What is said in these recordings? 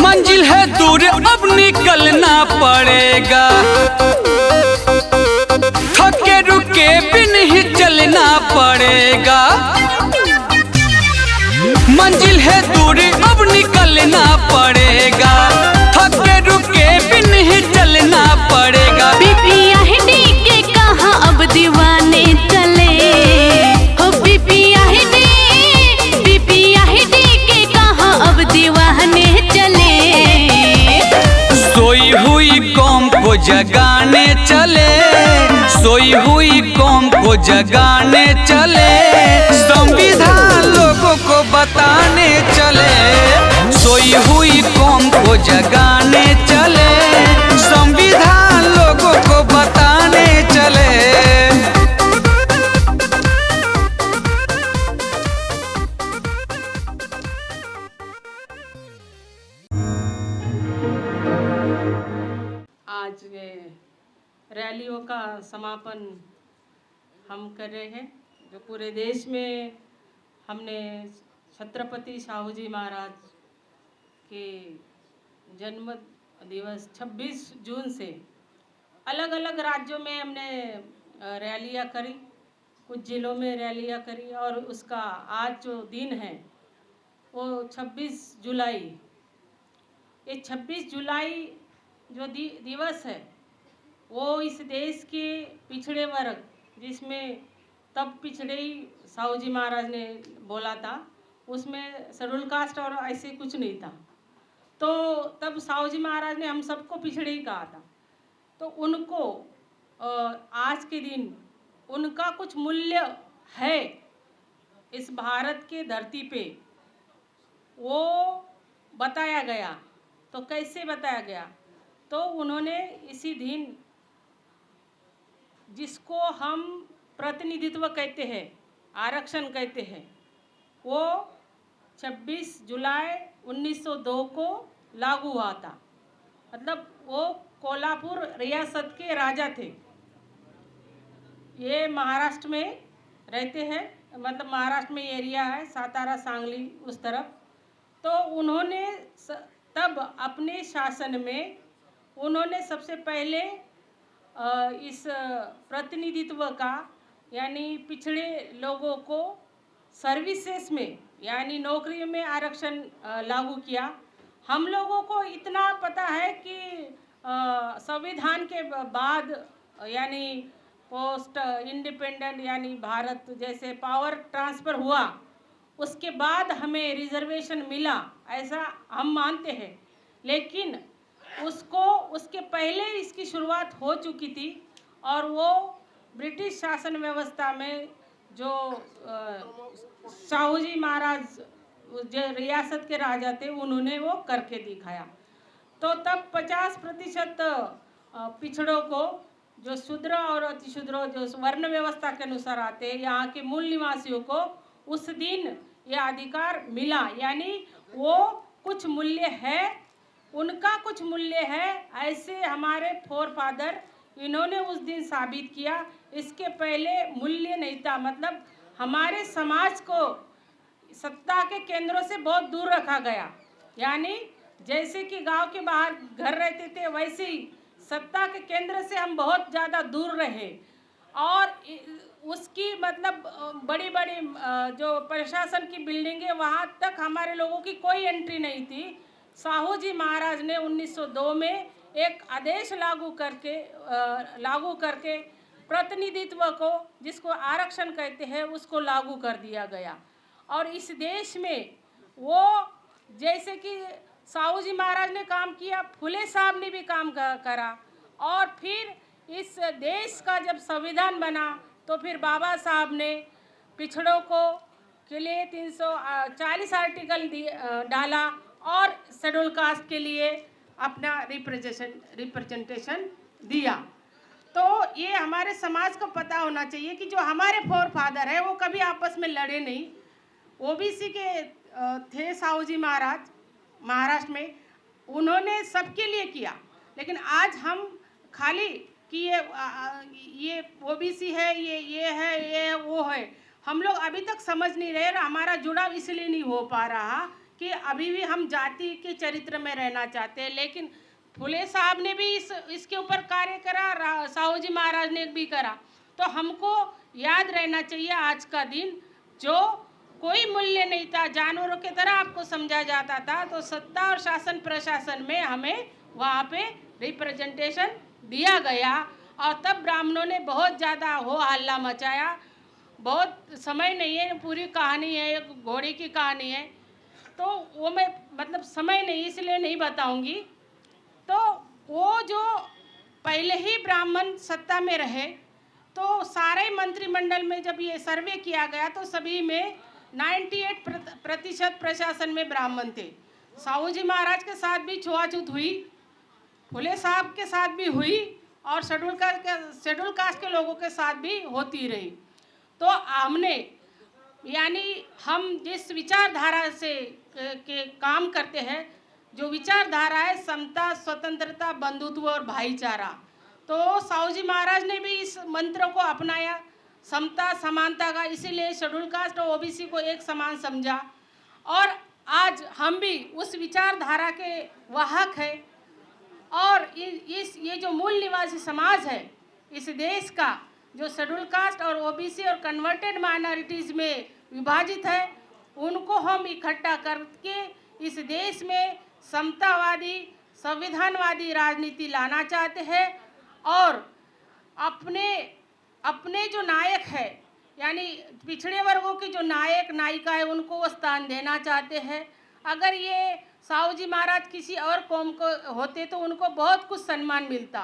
मंजिल है दूर अब निकलना पड़ेगा, थके रुके बिन ही चलना पड़ेगा। मंजिल है दूर अब निकलना पड़ेगा, थके रुके बिन ही चलना पड़ेगा। बीपिया हिडी के कहाँ अब दीवाने चले हो, बीपिया हिडी के कहाँ अब दीवाने चले। सोई हुई कौम को जगाने चले, सोई हुई कौम को जगाने चले, संविधान लोगों को बताने चले। सोई हुई कौम को जगाने चले, संविधान लोगों को बताने चले। आज रैलियों का समापन हम कर रहे हैं, जो पूरे देश में हमने छत्रपति शाहू जी महाराज के जन्म दिवस 26 जून से अलग अलग राज्यों में हमने रैलियां करी, कुछ ज़िलों में रैलियां करी, और उसका आज जो दिन है वो 26 जुलाई। ये 26 जुलाई जो दिवस है वो इस देश के पिछड़े वर्ग, जिसमें तब पिछड़े ही साहू जी महाराज ने बोला था, उसमें शेड्यूल कास्ट और ऐसे कुछ नहीं था, तो तब साहू जी महाराज ने हम सबको पिछड़े ही कहा था। तो उनको आज के दिन उनका कुछ मूल्य है इस भारत के धरती पे, वो बताया गया। तो कैसे बताया गया? तो उन्होंने इसी दिन, जिसको हम प्रतिनिधित्व कहते हैं, आरक्षण कहते हैं, वो 26 जुलाई 1902 को लागू हुआ था। मतलब वो कोल्हापुर रियासत के राजा थे, ये महाराष्ट्र में रहते हैं, मतलब महाराष्ट्र में एरिया है, सातारा सांगली उस तरफ। तो उन्होंने तब अपने शासन में उन्होंने सबसे पहले इस प्रतिनिधित्व का, यानी पिछड़े लोगों को सर्विसेज में, यानी नौकरियों में आरक्षण लागू किया। हम लोगों को इतना पता है कि संविधान के बाद, यानी पोस्ट इंडिपेंडेंट, यानी भारत जैसे पावर ट्रांसफ़र हुआ, उसके बाद हमें रिजर्वेशन मिला, ऐसा हम मानते हैं। लेकिन उसके पहले इसकी शुरुआत हो चुकी थी, और वो ब्रिटिश शासन व्यवस्था में जो शाहू जी महाराज जो रियासत के राजा थे, उन्होंने वो करके दिखाया। तो तब 50% पिछड़ों को, जो शूद्र और अतिशूद्र जो वर्ण व्यवस्था के अनुसार आते हैं, यहाँ के मूल निवासियों को उस दिन ये अधिकार मिला। यानी वो कुछ मूल्य है, उनका कुछ मूल्य है, ऐसे हमारे फोर फादर इन्होंने उस दिन साबित किया। इसके पहले मूल्य नहीं था, मतलब हमारे समाज को सत्ता के केंद्रों से बहुत दूर रखा गया। यानी जैसे कि गांव के बाहर घर रहते थे, वैसे ही सत्ता के केंद्र से हम बहुत ज़्यादा दूर रहे, और उसकी मतलब बड़ी बड़ी जो प्रशासन की बिल्डिंगें, वहाँ तक हमारे लोगों की कोई एंट्री नहीं थी। साहू जी महाराज ने 1902 में एक आदेश लागू करके प्रतिनिधित्व को, जिसको आरक्षण कहते हैं, उसको लागू कर दिया गया। और इस देश में वो, जैसे कि साहू जी महाराज ने काम किया, फुले साहब ने भी काम करा, और फिर इस देश का जब संविधान बना, तो फिर बाबा साहब ने पिछड़ों को के लिए 340 आर्टिकल डाला, और शेड्यूल कास्ट के लिए अपना रिप्रेजेंटेशन दिया। तो ये हमारे समाज को पता होना चाहिए कि जो हमारे फोर फादर है वो कभी आपस में लड़े नहीं। ओबीसी के थे साहू जी महाराज महाराष्ट्र में, उन्होंने सबके लिए किया। लेकिन आज हम खाली कि ये ओबीसी है, ये है, ये वो है, हम लोग अभी तक समझ नहीं रहे, और हमारा जुड़ाव इसलिए नहीं हो पा रहा कि अभी भी हम जाति के चरित्र में रहना चाहते हैं, लेकिन फुले साहब ने भी इसके ऊपर कार्य करा, साहू जी महाराज ने भी करा। तो हमको याद रहना चाहिए आज का दिन, जो कोई मूल्य नहीं था, जानवरों की तरह आपको समझा जाता था, तो सत्ता और शासन प्रशासन में हमें वहाँ पे रिप्रेजेंटेशन दिया गया। और तब ब्राह्मणों ने बहुत ज़्यादा हो हल्ला मचाया। बहुत समय नहीं है, पूरी कहानी है, एक घोड़े की कहानी है, तो वो मैं मतलब समय नहीं इसलिए नहीं बताऊंगी। तो वो जो पहले ही ब्राह्मण सत्ता में रहे, तो सारे मंत्रिमंडल में जब ये सर्वे किया गया तो सभी में 98% प्रशासन में ब्राह्मण थे। साहू जी महाराज के साथ भी छुआछूत हुई, फुले साहब के साथ भी हुई, और शेड्यूल कास्ट के लोगों के साथ भी होती रही। तो हमने यानी हम जिस विचारधारा से के काम करते हैं, जो विचारधारा है समता, स्वतंत्रता, बंधुत्व और भाईचारा, तो साहू जी महाराज ने भी इस मंत्र को अपनाया, समता समानता का, इसीलिए शेड्यूल कास्ट और ओबीसी को एक समान समझा। और आज हम भी उस विचारधारा के वाहक हैं। और ये जो मूल निवासी समाज है इस देश का, जो शेड्यूल कास्ट और ओबीसी और कन्वर्टेड माइनॉरिटीज़ में विभाजित है, उनको हम इकट्ठा करके इस देश में समतावादी, संविधानवादी राजनीति लाना चाहते हैं। और अपने जो नायक है, यानी पिछड़े वर्गों की जो नायक नायिका है, उनको वो स्थान देना चाहते हैं। अगर ये साहू जी महाराज किसी और कौम को होते तो उनको बहुत कुछ सम्मान मिलता।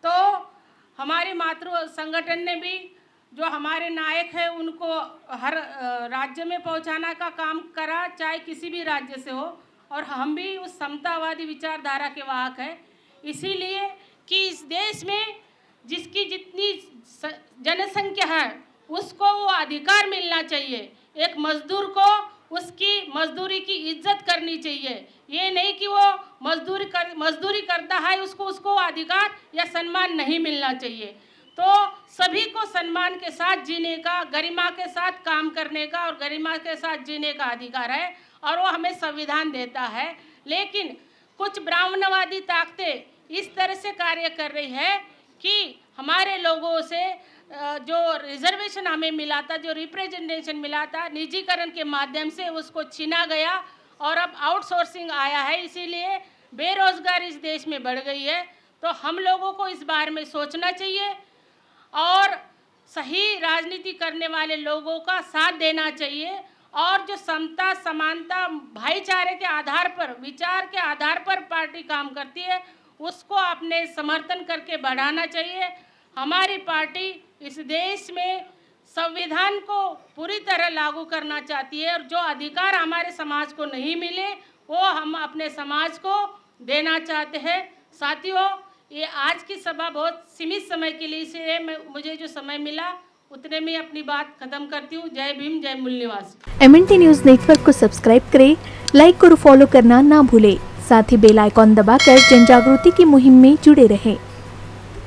तो हमारी मातृ संगठन ने भी जो हमारे नायक हैं उनको हर राज्य में पहुंचाना का काम करा, चाहे किसी भी राज्य से हो। और हम भी उस समतावादी विचारधारा के वाहक हैं, इसीलिए कि इस देश में जिसकी जितनी जनसंख्या है उसको वो अधिकार मिलना चाहिए। एक मजदूर को उसकी मजदूरी की इज्जत करनी चाहिए, ये नहीं कि वो मजदूरी करता है उसको अधिकार या सम्मान नहीं मिलना चाहिए। तो सभी को सम्मान के साथ जीने का, गरिमा के साथ काम करने का और गरिमा के साथ जीने का अधिकार है, और वो हमें संविधान देता है। लेकिन कुछ ब्राह्मणवादी ताकतें इस तरह से कार्य कर रही है कि हमारे लोगों से जो रिजर्वेशन हमें मिला था, जो रिप्रेजेंटेशन मिला था, निजीकरण के माध्यम से उसको छीना गया और अब आउटसोर्सिंग आया है, इसीलिए बेरोजगारी इस देश में बढ़ गई है। तो हम लोगों को इस बारे में सोचना चाहिए और सही राजनीति करने वाले लोगों का साथ देना चाहिए, और जो समता, समानता, भाईचारे के आधार पर, विचार के आधार पर पार्टी काम करती है, उसको अपने समर्थन करके बढ़ाना चाहिए। हमारी पार्टी इस देश में संविधान को पूरी तरह लागू करना चाहती है, और जो अधिकार हमारे समाज को नहीं मिले वो हम अपने समाज को देना चाहते हैं। साथियों, ये आज की सभा बहुत सीमित समय के लिए, इसलिए मुझे जो समय मिला उतने में अपनी बात खत्म करती हूँ। जय भीम, जय मूल निवास। MNT न्यूज़ नेटवर्क को सब्सक्राइब करें, लाइक और फॉलो करना ना भूलें। साथ ही बेल आइकॉन दबाकर जन जागृति की मुहिम में जुड़े रहें।